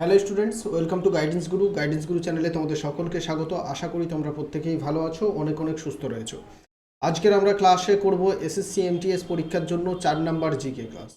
Hello students, welcome to guidance গুরু চ্যানেলে তোমাদের সকলকে স্বাগত। আশা করি তোমরা প্রত্যেকেই ভালো আছো, অনেক অনেক সুস্থ রয়েছো। আজকের আমরা ক্লাসে করব এসএসসি এমটিএস পরীক্ষার জন্য 4 নাম্বার জিকে ক্লাস।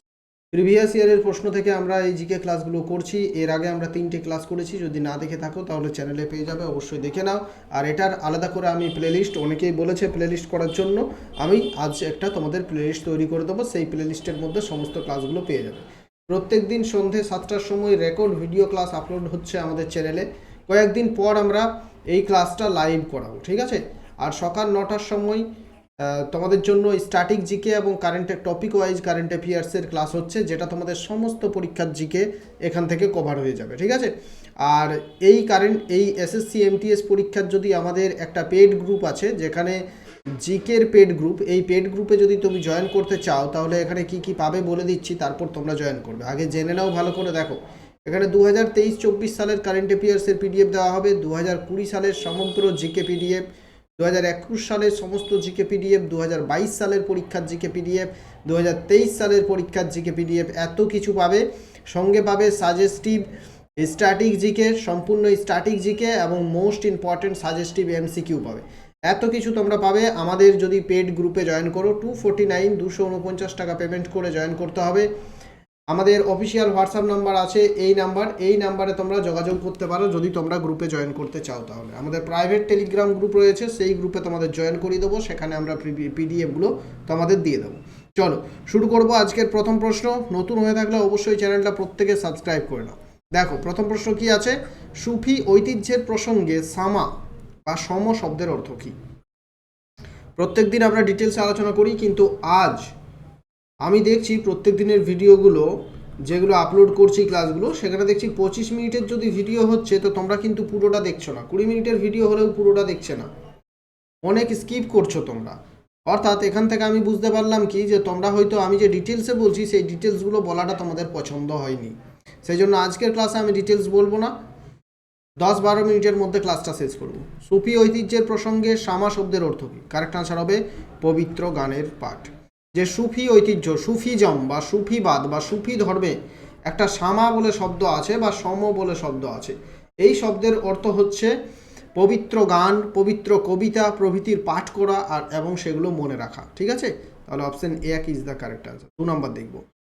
প্রিভিয়াস ইয়ারের প্রশ্ন থেকে আমরা এই জিকে ক্লাসগুলো করছি। এর আগে আমরা 3টে ক্লাস করেছি, যদি না দেখে থাকো তাহলে চ্যানেলে পেয়ে যাবে, অবশ্যই দেখে নাও। আর এটার আলাদা করে আমি প্লেলিস্ট, অনেকেই বলেছে প্লেলিস্ট করার জন্য, আমি আজ একটা তোমাদের প্লেলিস্ট তৈরি করে দেবো। সেই প্লেলিস্টের মধ্যে সমস্ত ক্লাসগুলো পেয়ে যাবে। প্রত্যেক দিন সন্ধে 7টার সময় রেকর্ড ভিডিও ক্লাস আপলোড হচ্ছে আমাদের চ্যানেলে। কয়েকদিন পর আমরা এই ক্লাসটা লাইভ করাবো, ঠিক আছে? আর সকাল 9টার সময় তোমাদের জন্য স্ট্যাটিক জিকে এবং কারেন্টের টপিক ওয়াইজ কারেন্ট অ্যাফেয়ার্সের ক্লাস হচ্ছে, যেটা তোমাদের সমস্ত পরীক্ষার জিকে এখান থেকে কভার হয়ে যাবে, ঠিক আছে? আর এই এসএসসি এমটিএস পরীক্ষার যদি আমাদের একটা পেড গ্রুপ আছে, যেখানে জিকের পেড গ্রুপ, এই পেড গ্রুপে যদি তুমি জয়েন করতে চাও তাহলে এখানে কি কি পাবে বলে দিচ্ছি, তারপর তোমরা জয়েন করবে। আগে জেনে নাও ভালো করে। দেখো, এখানে 2023-24 সালের কারেন্ট অ্যাফেয়ার্সের পিডিএফ দেওয়া হবে, 2020 সালের সমগ্র জিকে পিডিএফ, 2021 সালের সমস্ত জিকে পিডিএফ, 2022 সালের পরীক্ষার জিকে পিডিএফ, 2023 সালের পরীক্ষার জিকে পিডিএফ, এত কিছু পাবে। সঙ্গে পাবে সাজেস্টিভ স্ট্যাটিক জিকে, সম্পূর্ণ স্ট্যাটিক জিকে এবং মোস্ট ইম্পর্টেন্ট সাজেস্টিভ এমসিকিউ পাবে। এত কিছু তোমরা পাবে আমাদের যদি পেড গ্রুপে জয়েন করো। 249 টাকা পেমেন্ট করে জয়েন করতে হবে। আমাদের অফিসিয়াল হোয়াটসঅ্যাপ নাম্বার আছে, এই নাম্বারে তোমরা যোগাযোগ করতে পারো যদি তোমরা গ্রুপে জয়েন করতে চাও। তাহলে আমাদের প্রাইভেট টেলিগ্রাম গ্রুপ রয়েছে, সেই গ্রুপে তোমাদের জয়েন করিয়ে দেবো, সেখানে আমরা পিডিএফগুলো তোমাদের দিয়ে দেবো। চলো শুরু করব আজকের প্রথম প্রশ্ন। নতুন হয়ে থাকলে অবশ্যই চ্যানেলটা প্রত্যেকে সাবস্ক্রাইব করে নাও। দেখো প্রথম প্রশ্ন কি আছে, সুফি ঐতিহ্যের প্রসঙ্গে সামা বা সম শব্দের অর্থ কী? প্রত্যেক দিন আমরা ডিটেলসে আলোচনা করি, কিন্তু আজ আমি দেখছি প্রত্যেক দিনের ভিডিওগুলো যেগুলো আপলোড করছি ক্লাসগুলো, সেখানে দেখছি 25 মিনিটের যদি ভিডিও হচ্ছে তো তোমরা কিন্তু পুরোটা দেখছো না, 20 মিনিটের ভিডিও হলেও পুরোটা দেখছে না, অনেক স্কিপ করছো তোমরা। অর্থাৎ এখান থেকে আমি বুঝতে পারলাম কি, যে তোমরা হয়তো আমি যে ডিটেলসে বলছি সেই ডিটেলসগুলো বলাটা তোমাদের পছন্দ হয়নি। সেই জন্য আজকের ক্লাসে আমি ডিটেলস বলবো না, 10-12 মিনিটের মধ্যে ক্লাসটা শেষ করব। সুফি ঐতিহ্যের প্রসঙ্গে সামা শব্দের অর্থ কী? কারেক্ট আনসার হবে পবিত্র গানের পাঠ। যে সুফি ঐতিহ্য, সুফিজম বা সুফিবাদ বা সুফি ধর্মে একটা সামা বলে শব্দ আছে বা সম বলে শব্দ আছে। এই শব্দের অর্থ হচ্ছে পবিত্র গান, পবিত্র কবিতা প্রভৃতির পাঠ করা আর এবং সেগুলো মনে রাখা, ঠিক আছে? তাহলে option A is the correct answer. 2 নম্বর দেখব,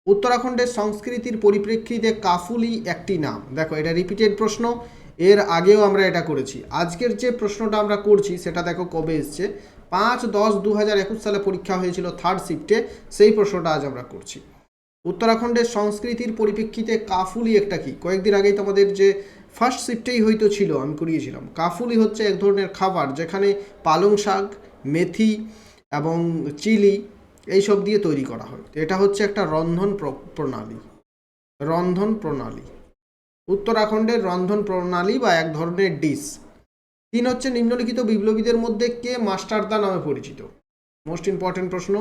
উত্তরাখণ্ডের সংস্কৃতির পরিপ্রেক্ষিতে কাফুলি একটি নাম। দেখো এটা রিপিটেড প্রশ্ন, এর আগেও আমরা এটা করেছি। আজকের যে প্রশ্নটা আমরা করছি সেটা দেখো কবে এসছে, 5-10-2021 সালে পরীক্ষা হয়েছিল 3rd শিফটে, সেই প্রশ্নটা আজ আমরা করছি। উত্তরাখণ্ডের সংস্কৃতির পরিপ্রেক্ষিতে কাফুলি একটা কি? কয়েকদিন আগেই তোমাদের যে ফার্স্ট শিফটেই হয়তো ছিল, আমি করিয়েছিলাম। কাফুলি হচ্ছে এক ধরনের খাবার যেখানে পালং শাক, মেথি এবং চিলি এইসব দিয়ে তৈরি করা হয়। এটা হচ্ছে একটা রন্ধন প্রণালী। উত্তরাখণ্ডের রন্ধন প্রণালী বা এক ধরনের ডিশ। 3 হচ্ছে, নিম্নলিখিত বিপ্লবীদের মধ্যে কে মাস্টারদা নামে পরিচিত? মোস্ট ইম্পর্টেন্ট প্রশ্ন,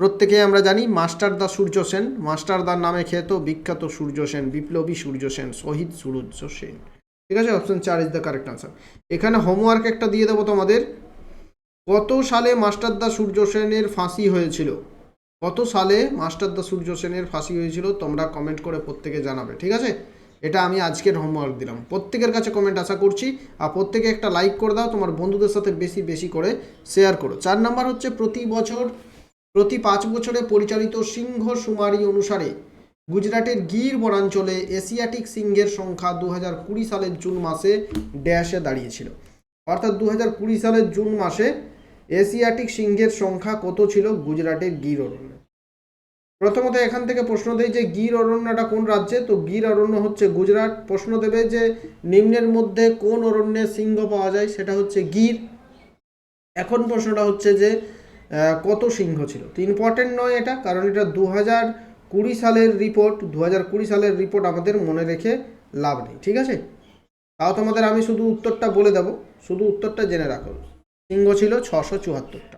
প্রত্যেকে আমরা জানি মাস্টারদা সূর্য সেন। মাস্টারদার নামে খ্যাত বিখ্যাত সূর্য সেন, বিপ্লবী সূর্য সেন, শহীদ সূর্য সেন, ঠিক আছে? Option 4 is the correct answer. এখানে হোমওয়ার্ক একটা দিয়ে দেবো তোমাদের, কত সালে মাস্টারদা সূর্য সেনের ফাঁসি হয়েছিল? কত সালে মাস্টারদা সূর্য সেনের ফাঁসি হয়েছিল তোমরা কমেন্ট করে প্রত্যেকে জানাবে, ঠিক আছে? এটা আমি আজকের হোমওয়ার্ক দিলাম, প্রত্যেকের কাছে কমেন্ট আশা করছি। আর প্রত্যেকে একটা লাইক করে দাও, তোমার বন্ধুদের সাথে বেশি বেশি করে শেয়ার করো। 4 নাম্বার হচ্ছে, প্রতি 5 বছরে পরিচালিত সিংহ শুমারি অনুসারে গুজরাটের গির বনাঞ্চলে এশিয়াটিক সিংহের সংখ্যা 2020 সালের জুন মাসে ড্যাশে দাঁড়িয়েছিল। অর্থাৎ 2020 সালের জুন মাসে এশিয়াটিক সিংহের সংখ্যা কত ছিল গুজরাটের গির অরণ্যে? প্রথমত এখান থেকে প্রশ্ন দেয় যে গির অরণ্যটা কোন রাজ্যে, তো গির অরণ্য হচ্ছে গুজরাট। প্রশ্ন দেবে যে নিম্নের মধ্যে কোন অরণ্যে সিংহ পাওয়া যায়, সেটা হচ্ছে গির। এখন প্রশ্নটা হচ্ছে যে কত সিংহ ছিল। তো ইম্পর্টেন্ট নয় এটা, কারণ এটা 2020 সালের রিপোর্ট। 2020 সালের রিপোর্ট আমাদের মনে রেখে লাভ নেই, ঠিক আছে? তাও তোমাদের আমি শুধু উত্তরটা বলে দেব, শুধু উত্তরটা জেনে রাখো। সিংহ ছিল 674টা।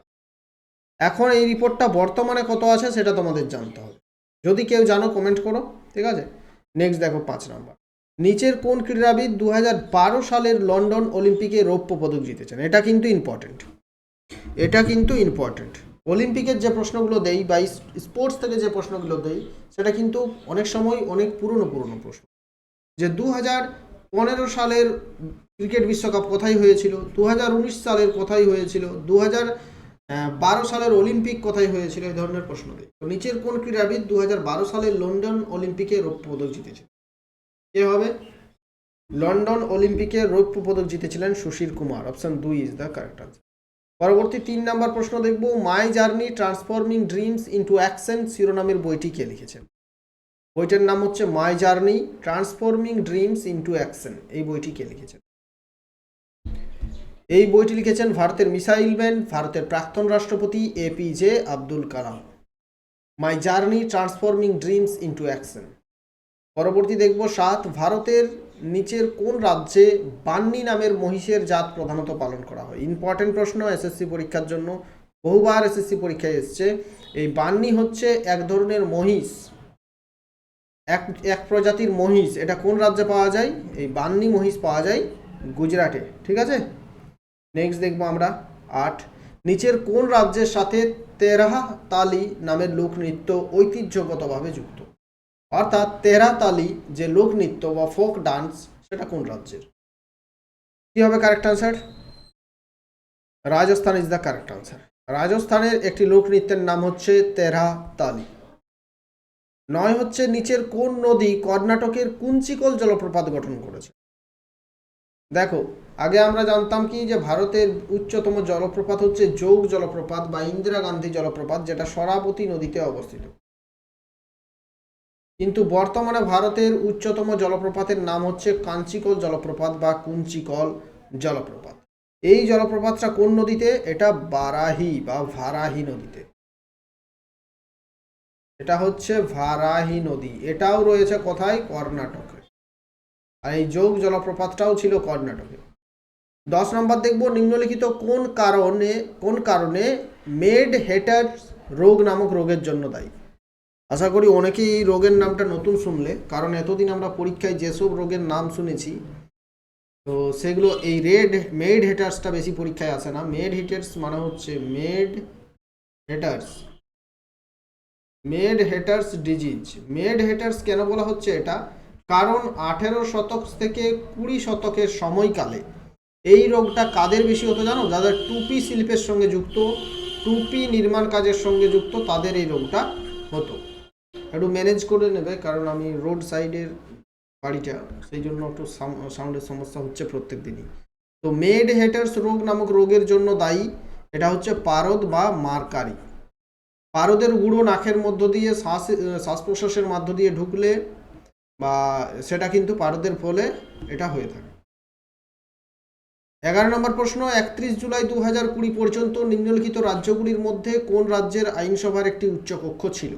এখন এই রিপোর্টটা বর্তমানে কত আছে সেটা তোমাদের জানতে হবে, যদি কেউ জানো কমেন্ট করো, ঠিক আছে? নেক্সট দেখো 5 নাম্বার, নিচের কোন ক্রীড়াবিদ 2012 সালের লন্ডন অলিম্পিকে রৌপ্য পদক জিতেছেন? এটা কিন্তু ইম্পর্টেন্ট। অলিম্পিকের যে প্রশ্নগুলো দেই বা স্পোর্টস থেকে যে প্রশ্নগুলো দেই সেটা কিন্তু অনেক সময় অনেক পুরনো প্রশ্ন। যে 2015 সালের ক্রিকেট বিশ্বকাপ কোথায় হয়েছিল, 2019 সালের কোথায় হয়েছিল, 2012 সালের অলিম্পিক কোথায় হয়েছিল, এই ধরনের প্রশ্ন দেয়। তো নিচের কোন ক্রীড়াবিদ 2012 সালের লন্ডন অলিম্পিকে রৌপ্য পদক জিতেছিল? কে হবে? লন্ডন অলিম্পিকে রৌপ্য পদক জিতেছিলেন Sushil Kumar. Option 2 is the correct answer. পরবর্তী 3 নম্বর প্রশ্ন দেখব, my journey transforming dreams into action শিরোনামের বইটি কে লিখেছেন? বইটার নাম হচ্ছে my journey transforming dreams into action. এই বইটি কে লিখেছেন? এই বইটি লিখেছেন ভারতের মিসাইল ম্যান, ভারতের প্রাক্তন রাষ্ট্রপতি APJ আব্দুল কালাম। মাই journey transforming dreams into action. পরবর্তী দেখব 7, ভারতের নিচের কোন রাজ্যে বান্নি নামের মহিষের জাত প্রধানত পালন করা হয়? ইম্পর্টেন্ট প্রশ্ন, এসএসসি পরীক্ষার জন্য বহুবার এসএসসি পরীক্ষায় এসছে। এই বান্নি হচ্ছে এক ধরনের মহিষ, এক প্রজাতির মহিষ। এটা কোন রাজ্যে পাওয়া যায়? এই বান্নি মহিষ পাওয়া যায় গুজরাটে। ঠিক আছে, নেক্সট দেখবো আমরা 8, নিচের কোন রাজ্যের সাথে তেরাহ তালি নামের লোকনৃত্য ঐতিহ্যগতভাবে যুক্ত? অর্থাৎ তেরা তালি যে লোকনৃত্য বা ফোক ডান্স, সেটা কোন রাজ্যের? কি হবে correct answer? Rajasthan is the correct answer. রাজস্থানের একটি লোকনৃত্যের নাম হচ্ছে তেরা তালি। 9 হচ্ছে, নিচের কোন নদী কর্ণাটকের কুঞ্চিকল জলপ্রপাত গঠন করেছে? দেখো, আগে আমরা জানতাম কি যে ভারতের উচ্চতম জলপ্রপাত হচ্ছে যোগ জলপ্রপাত বা ইন্দিরা গান্ধী জলপ্রপাত, যেটা শরাবতী নদীতে অবস্থিত। কিন্তু বর্তমানে ভারতের উচ্চতম জলপ্রপাতের নাম হচ্ছে কাঞ্চিকল জলপ্রপাত বা কুঞ্চিকল জলপ্রপাত। এই জলপ্রপাতটা কোন নদীতে? এটা বারাহি বা ভারাহি নদীতে। এটা হচ্ছে ভারাহি নদী। এটাও রয়েছে কোথায়? কর্ণাটকে। আর এই যোগ জলপ্রপাতটাও ছিল কর্ণাটকে। 10 নম্বর দেখব, নিম্নলিখিত কোন কারণে মেড হেটার্স রোগ নামক রোগের জন্য দায়ী? আশা করি অনেকেই এই রোগের নামটা নতুন শুনলে, কারণ এতদিন আমরা পরীক্ষায় যেসব রোগের নাম শুনেছি তো সেগুলো এই মেড হেটার্সটা বেশি পরীক্ষায় আসে না। মেড হেটার্স মানে হচ্ছে made haters disease. Made haters কেন বলা হচ্ছে এটা? কারণ 18 শতক থেকে 20 শতকের সময়কালে এই রোগটা কাদের বেশি হতো জানো? যাদের টুপি শিল্পের সঙ্গে যুক্ত, টুপি নির্মাণ কাজের সঙ্গে যুক্ত, তাদের এই রোগটা হতো। একটু ম্যানেজ করে নেবে, কারণ আমি রোড সাইডের বাড়িটা, সেই জন্য একটু সাউন্ডের সমস্যা হচ্ছে প্রত্যেক দিনই। তো মেড হেটার্স রোগ নামক রোগের জন্য দায়ী এটা হচ্ছে পারদ বা মারকারি। পারদের গুঁড়ো নাকের মধ্য দিয়ে শ্বাস প্রশ্বাসের মধ্য দিয়ে ঢুকলে বা সেটা কিন্তু পারদের ফলে এটা হয়ে থাকে। 11 নম্বর প্রশ্ন, 31 জুলাই 2020 পর্যন্ত নিম্নলিখিত রাজ্যগুলির মধ্যে কোন রাজ্যের আইনসভার একটি উচ্চকক্ষ ছিল?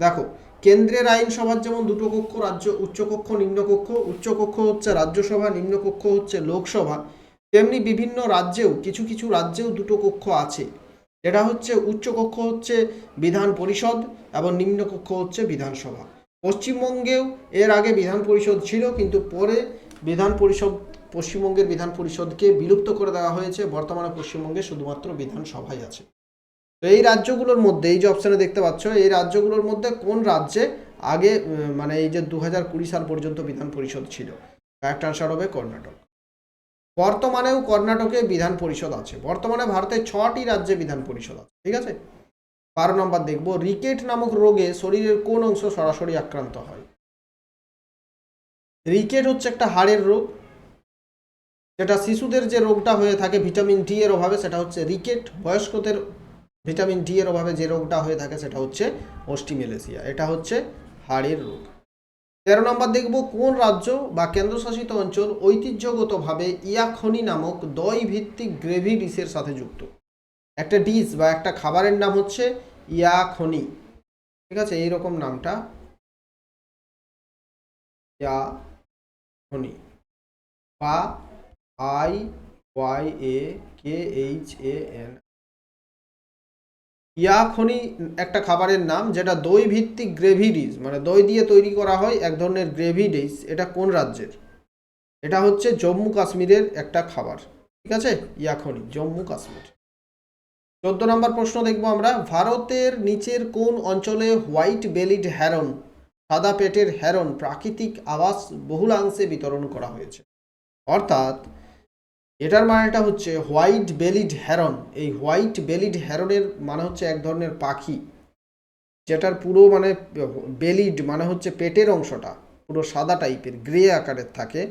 দেখো, কেন্দ্রের আইনসভার যেমন দুটো কক্ষ, রাজ্য উচ্চকক্ষ নিম্নকক্ষ। উচ্চকক্ষ হচ্ছে রাজ্যসভা, নিম্নকক্ষ হচ্ছে লোকসভা। তেমনি বিভিন্ন রাজ্যেও কিছু কিছু রাজ্যেও দুটো কক্ষ আছে। এটা হচ্ছে উচ্চকক্ষ হচ্ছে বিধান পরিষদ এবং নিম্নকক্ষ হচ্ছে বিধানসভা। পশ্চিমবঙ্গেও এর আগে বিধান পরিষদ ছিল, কিন্তু পরে পশ্চিমবঙ্গের বিধান পরিষদকে বিলুপ্ত করে দেওয়া হয়েছে। বর্তমানে পশ্চিমবঙ্গে শুধুমাত্র বিধানসভাই আছে। তো এই রাজ্যগুলোর মধ্যে, এই যে অপশানে দেখতে পাচ্ছ, এই রাজ্যগুলোর মধ্যে কোন রাজ্যে আগে মানে এই যে 2020 সাল পর্যন্ত বিধান পরিষদ ছিল? কারেক্ট আনসার হবে কর্ণাটক। বর্তমানেও কর্ণাটকে বিধান পরিষদ আছে। বর্তমানে ভারতের 6টি রাজ্যে বিধান পরিষদ আছে। ঠিক আছে, 12 নম্বর দেখব, রিকেট নামক রোগে শরীরের কোন অংশ সরাসরি আক্রান্ত হয়? রিকেট হচ্ছে একটা হাড়ের রোগ, যেটা শিশুদের যে রোগটা হয়ে থাকে ভিটামিন ডি এর অভাবে, সেটা হচ্ছে রিকেট। বয়স্কদের ভিটামিন ডি এর অভাবে যে রোগটা হয়ে থাকে সেটা হচ্ছে অস্টিমেলেসিয়া। এটা হচ্ছে হাড়ের রোগ। 13 নম্বর দেখব, কোন রাজ্য বা কেন্দ্রশাসিত অঞ্চল ঐতিহ্যগতভাবে ইয়াখনি নামক দই ভিত্তিক গ্রেভি ডিশের সাথে যুক্ত? একটা ডিশ বা একটা খাবারের নাম হচ্ছে ইয়াখনি। ঠিক আছে, এইরকম নামটা ইয়াখনি বা IYAKHAN। ইয়াখনি একটা খাবারের নাম, যেটা দই ভিত্তিক গ্রেভি ডিশ, মানে দই দিয়ে তৈরি করা হয় এক ধরনের গ্রেভি ডিশ। এটা কোন রাজ্যের? এটা হচ্ছে জম্মু কাশ্মীরের একটা খাবার। ঠিক আছে, ইয়াখনি জম্মু কাশ্মীর। 14 নম্বর প্রশ্ন দেখবো আমরা, ভারতের নিচের কোন অঞ্চলে হোয়াইট বেলিড হ্যারন সাদা পেটের হেরন প্রাকৃতিক আবাস বহুলাংশে বিতরণ করা হয়েছে। অর্থাৎ এটার মানেটা হচ্ছে হোয়াইট বেলিড হেরন। এই হোয়াইট বেলিড হেরনের মানে হচ্ছে এক ধরনের পাখি, যেটার পুরো মানে বেলিড মানে হচ্ছে পেটের অংশটা পুরো সাদা টাইপের গ্রে আকারের থাকে।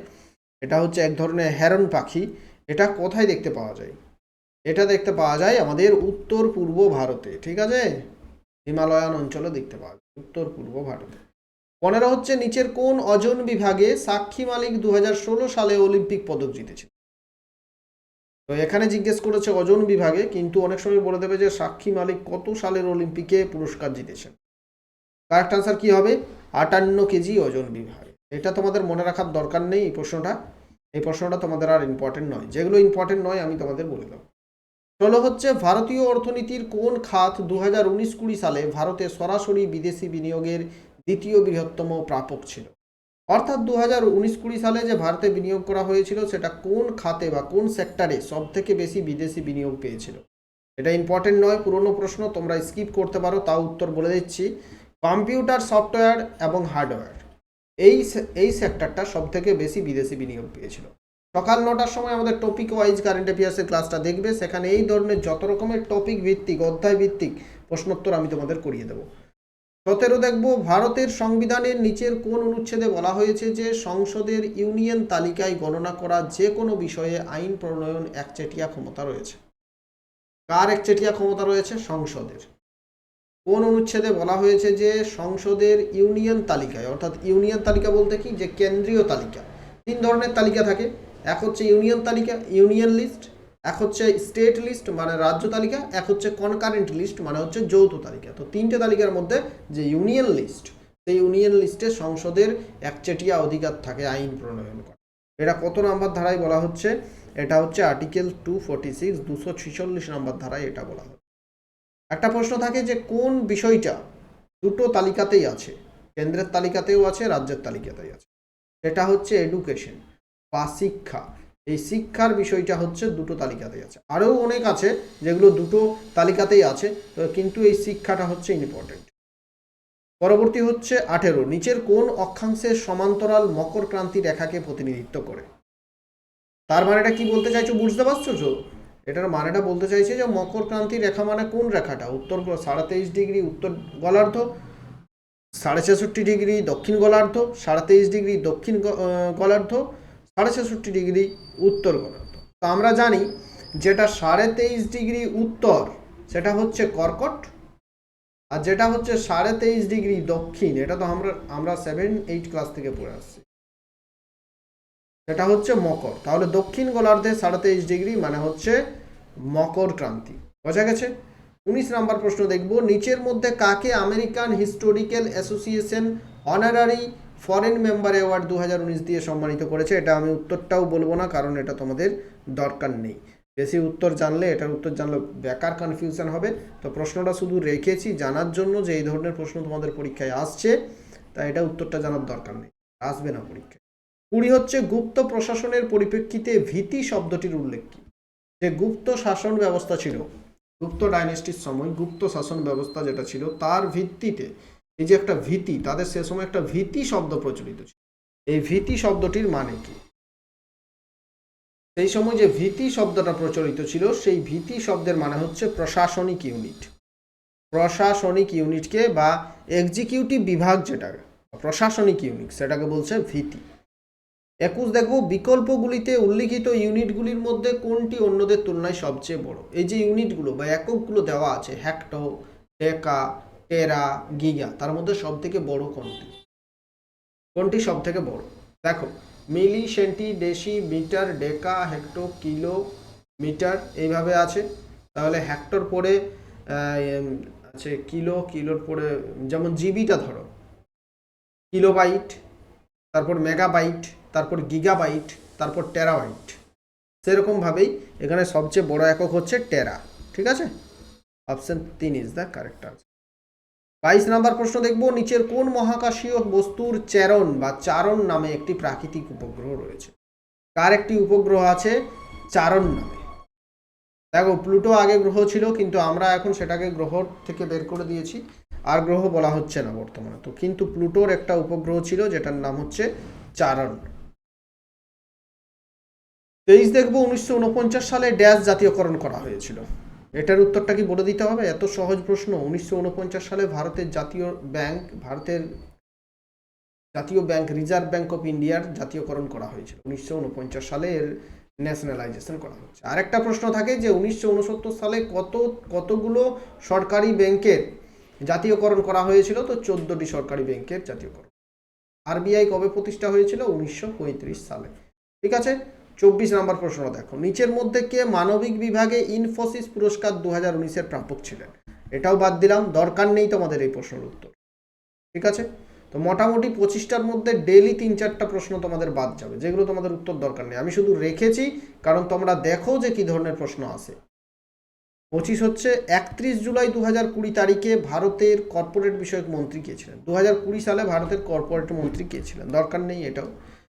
এটা হচ্ছে এক ধরনের হেরন পাখি। এটা কোথায় দেখতে পাওয়া যায়? এটা দেখতে পাওয়া যায় আমাদের উত্তর পূর্ব ভারতে, ঠিক আছে, হিমালয়ান অঞ্চলে দেখতে পাওয়া যায় উত্তর পূর্ব ভারতে। 15 হচ্ছে নিচের কোন ওজন বিভাগে সাক্ষী মালিক 2016 সালে অলিম্পিক পদক জিতেছিল? তো এখানে জিজ্ঞেস করেছে ওজন বিভাগে, কিন্তু অনেক সময় বলে দেবে যে সাক্ষী মালিক কত সালের অলিম্পিকে পুরস্কার জিতেছেন। কারেক্ট আনসার কি হবে? 58 কেজি ওজন বিভাগে। এটা তোমাদের মনে রাখার দরকার নেই। এই প্রশ্নটা তোমাদের আর ইম্পর্টেন্ট নয়। যেগুলো ইম্পর্টেন্ট নয় আমি তোমাদের বলে দেবো। 16 হচ্ছে ভারতীয় অর্থনীতির কোন খাত 2019-20 সালে ভারতে সরাসরি বিদেশি বিনিয়োগের দ্বিতীয় বৃহত্তম প্রাপক ছিল? অর্থাৎ 2019-20 সালে যে ভারতে বিনিয়োগ করা হয়েছিল সেটা কোন খাতে বা কোন সেক্টরে সব থেকে বেশি বিদেশি বিনিয়োগ পেয়েছিল? এটা ইম্পর্টেন্ট নয়, পুরনো প্রশ্ন, তোমরা স্কিপ করতে পারো, তাও উত্তর বলে দিচ্ছি। কম্পিউটার, সফটওয়্যার এবং হার্ডওয়্যার, এই সেক্টরটা সব থেকে বেশি বিদেশি বিনিয়োগ পেয়েছিল। সকাল 9টার সময় আমাদের টপিক ওয়াইজ কারেন্ট অ্যাফেয়ার্সের ক্লাসটা দেখবে। সেখানে এই ধরনের যত রকমের টপিক ভিত্তিক, অধ্যায় ভিত্তিক প্রশ্নোত্তর আমি তোমাদের করিয়ে দেবো। 17 দেখব ভারতের সংবিধানের নিচের কোন অনুচ্ছেদে বলা হয়েছে যে সংসদের ইউনিয়ন তালিকায় গণনা করা যে কোনো বিষয়ে আইন প্রণয়ন একচেটিয়া ক্ষমতা রয়েছে? কার একচেটিয়া ক্ষমতা রয়েছে? সংসদের। কোন অনুচ্ছেদে বলা হয়েছে যে সংসদের ইউনিয়ন তালিকায়, অর্থাৎ ইউনিয়ন তালিকা বলতে কি, যে কেন্দ্রীয় তালিকা। 3 ধরনের তালিকা থাকে, এক হচ্ছে ইউনিয়ন তালিকা, ইউনিয়ন লিস্ট, এক হচ্ছে স্টেট লিস্ট মানে রাজ্য তালিকা, এক হচ্ছে কনকারেন্ট লিস্ট মানে হচ্ছে যৌথ তালিকা। তো 3টে তালিকার মধ্যে যে ইউনিয়ন লিস্ট, সেই ইউনিয়ন লিস্টে সংসদের একচেটিয়া অধিকার থাকে আইন প্রণয়ন করা। এটা কত নাম্বার ধারায় বলা হচ্ছে? এটা হচ্ছে আর্টিকেল 246, 246 নম্বর ধারায় এটা বলা হয়। একটা প্রশ্ন থাকে যে কোন বিষয়টা দুটো তালিকাতেই আছে, কেন্দ্রের তালিকাতেও আছে, রাজ্যের তালিকাতেই আছে? এটা হচ্ছে এডুকেশন বা শিক্ষা। এই শিক্ষার বিষয়টা হচ্ছে দুটো তালিকাতেই আছে। আরও অনেক আছে যেগুলো দুটো তালিকাতেই আছে, কিন্তু এই শিক্ষাটা হচ্ছে ইম্পর্টেন্ট। পরবর্তী হচ্ছে 18, নিচের কোন অক্ষাংশের সমান্তরাল মকর ক্রান্তি রেখাকে প্রতিনিধিত্ব করে? তার মানেটা কি বলতে চাইছো বুঝতে পারছো তো? এটার মানেটা বলতে চাইছে যে মকর ক্রান্তি রেখা মানে কোন রেখাটা? উত্তর 23.5 ডিগ্রি উত্তর গোলার্ধ, 66.5 ডিগ্রি দক্ষিণ গোলার্ধ, 23.5 ডিগ্রি দক্ষিণ গোলার্ধ, 66.5 ডিগ্রি উত্তর গোলার্ধ। তো আমরা জানি যেটা 23.5 ডিগ্রি উত্তর সেটা হচ্ছে কর্কট, আর যেটা হচ্ছে 23.5 ডিগ্রি দক্ষিণ এটা তো আমরা 7-8 ক্লাস থেকে পড়ে আসছি, এটা হচ্ছে মকর। তাহলে দক্ষিণ গোলার্ধে 23.5 ডিগ্রি মানে হচ্ছে মকর ক্রান্তি। বোঝা গেছে? 19 নম্বর প্রশ্ন দেখব, নিচের মধ্যে কাকে American historical association honorary foreign member award 2019 দিয়ে সম্মানিত করেছে? এটা আমি উত্তরটাও বলবো না, কারণ এটা তোমাদের দরকার নেই। বেশি উত্তর জানলে, এটার উত্তর জানলে বেকার কনফিউশন হবে। তো প্রশ্নটা শুধু রেখেছি জানার জন্য যে এই ধরনের প্রশ্ন তোমাদের পরীক্ষায় আসছে, তাই এটা উত্তরটা জানার দরকার নেই, আসবে না পরীক্ষায়। 20 হচ্ছে গুপ্ত প্রশাসনের পরিপ্রেক্ষিতে ভীতি শব্দটির উল্লেখ কি? যে গুপ্ত শাসন ব্যবস্থা ছিল, গুপ্ত ডাইনেস্টির সময় গুপ্ত শাসন ব্যবস্থা যেটা ছিল তার ভিত্তিতে এই যে একটা ভীতি, তাদের সে সময় একটা ভীতি শব্দ প্রচলিত ছিল। এই ভীতি শব্দটির মানে কি? সেই সময় যে ভীতি শব্দটা প্রচলিত ছিল সেই ভীতি শব্দের মানে হচ্ছে প্রশাসনিক ইউনিট। প্রশাসনিক ইউনিটকে বা এক্সিকিউটিভ বিভাগ যেটা প্রশাসনিক ইউনিট সেটাকে বলছে ভীতি। 21 দেখব, বিকল্পগুলিতে উল্লিখিত ইউনিটগুলির মধ্যে কোনটি অন্যদের তুলনায় সবচেয়ে বড়? এই যে ইউনিটগুলো বা এককগুলো দেওয়া আছে, হেক্টর, ডেকা, টেরা, গিগা, তার মধ্যে সব থেকে বড় কোনটি? কোনটি সব থেকে বড়? দেখো, মিলি, সেন্টি, ডেসি, মিটার, ডেকা, হেক্টর, কিলো, মিটার এইভাবে আছে। তাহলে হেক্টর পরে আছে, কিলোর পরে যেমন জিবিটা ধরো কিলোবাইট, তারপর মেগাবাইট, তারপর গিগাবাইট, তারপর টেরাবাইট। সেরকমভাবেই এখানে সবচেয়ে বড় একক হচ্ছে টেরা। ঠিক আছে, option 3 is the correct answer. 22 নম্বর প্রশ্ন দেখব, নিচের কোন মহাকাশীয় বস্তুর চেরন বা চারণ নামে একটি প্রাকৃতিক উপগ্রহ রয়েছে? কার একটি উপগ্রহ আছে চারণ নামে? দেখো, প্লুটো আগে গ্রহ ছিল, কিন্তু আমরা এখন সেটাকে গ্রহ থেকে বের করে দিয়েছি। আর গ্রহ বলা হচ্ছে না বর্তমানে। তো কিন্তু প্লুটোর একটা উপগ্রহ ছিল যেটার নাম হচ্ছে চারণ। 23 দেখবো 1949 সালে ড্যাশ জাতীয়করণ করা হয়েছিল। এটার উত্তরটা কি বলে দিতে হবে? এত সহজ প্রশ্ন। 1949 সালে ভারতের জাতীয় ব্যাংক রিজার্ভ ব্যাংক অফ ইন্ডিয়ার জাতীয়করণ করা হয়েছিল 1949 সালে। এর ন্যাশনালাইজেশন করা হয়েছে। আরেকটা প্রশ্ন থাকে যে 1969 সালে কতগুলো সরকারি ব্যাংকের জাতীয়করণ করা হয়েছিল? তো 14টি সরকারি ব্যাংকের জাতীয়করণ। আরবিআই কবে প্রতিষ্ঠা হয়েছিল? 1935 সালে। ঠিক আছে। 24 নম্বর প্রশ্ন দেখো, নিচের মধ্যে কে মানবিক বিভাগে ইনফোসিস পুরস্কার 2019-এর প্রাপক ছিলেন? এটাও বাদ দিলাম, দরকার নেই তোমাদের এই প্রশ্নের উত্তর। ঠিক আছে। তো মোটামুটি 25টার মধ্যে ডেইলি 3-4টা প্রশ্ন তোমাদের বাদ যাবে, যেগুলো তোমাদের উত্তর দরকার নেই। আমি শুধু রেখেছি কারণ তোমরা দেখো যে কি ধরনের প্রশ্ন আসে। 25 হচ্ছে 31 জুলাই 2020 তারিখে ভারতের কর্পোরেট বিষয়ক মন্ত্রী কে ছিলেন? 2020 সালে ভারতের কর্পোরেট মন্ত্রী কে ছিলেন? দরকার নেই এটাও।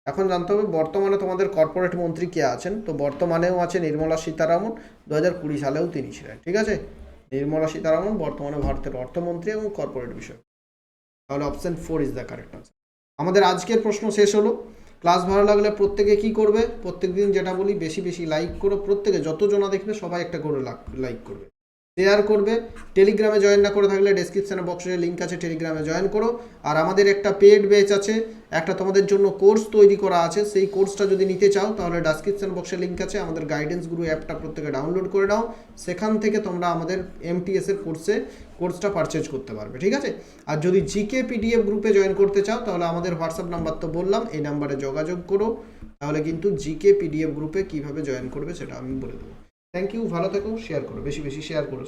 এখন জানতে হবে বর্তমানে তোমাদের কর্পোরেট মন্ত্রী কে আছেন। তো বর্তমানেও আছে নির্মলা সীতারামন, 2020 সালেও তিনি ছিলেন। ঠিক আছে। নির্মলা সীতারামন বর্তমানে ভারতের অর্থমন্ত্রী এবং কর্পোরেট বিষয়। তাহলে option 4 is the correct answer. আমাদের আজকের প্রশ্ন শেষ হলো। ক্লাস ভালো লাগলে প্রত্যেকে কি করবে? প্রত্যেকদিন যেটা বলি, বেশি বেশি লাইক করো। প্রত্যেকে যতজনা দেখবে সবাই একটা করে লাইক করবে, শেয়ার করবে। টেলিগ্রামে জয়েন না করে থাকলে ডেসক্রিপশনে বক্সে লিঙ্ক আছে, টেলিগ্রামে জয়েন করো। আর আমাদের একটা পেড ব্যাচ আছে, একটা তোমাদের জন্য কোর্স তৈরি করা আছে। সেই কোর্সটা যদি নিতে চাও তাহলে ডেসক্রিপশন বক্সে লিঙ্ক আছে, আমাদের গাইডেন্স গুরু অ্যাপটা প্রত্যেকে ডাউনলোড করে নাও। সেখান থেকে তোমরা আমাদের MTS এর কোর্সটা পারচেজ করতে পারবে। ঠিক আছে। আর যদি জিকে PDF গ্রুপে জয়েন করতে চাও তাহলে আমাদের হোয়াটসঅ্যাপ নাম্বার তো বললাম, এই নাম্বারে যোগাযোগ করো। তাহলে কিন্তু জিকে PDF গ্রুপে কিভাবে জয়েন করবে সেটা আমি বলে দেবো। থ্যাংক ইউ, ভালো থেকো, শেয়ার করো, বেশি বেশি শেয়ার করো।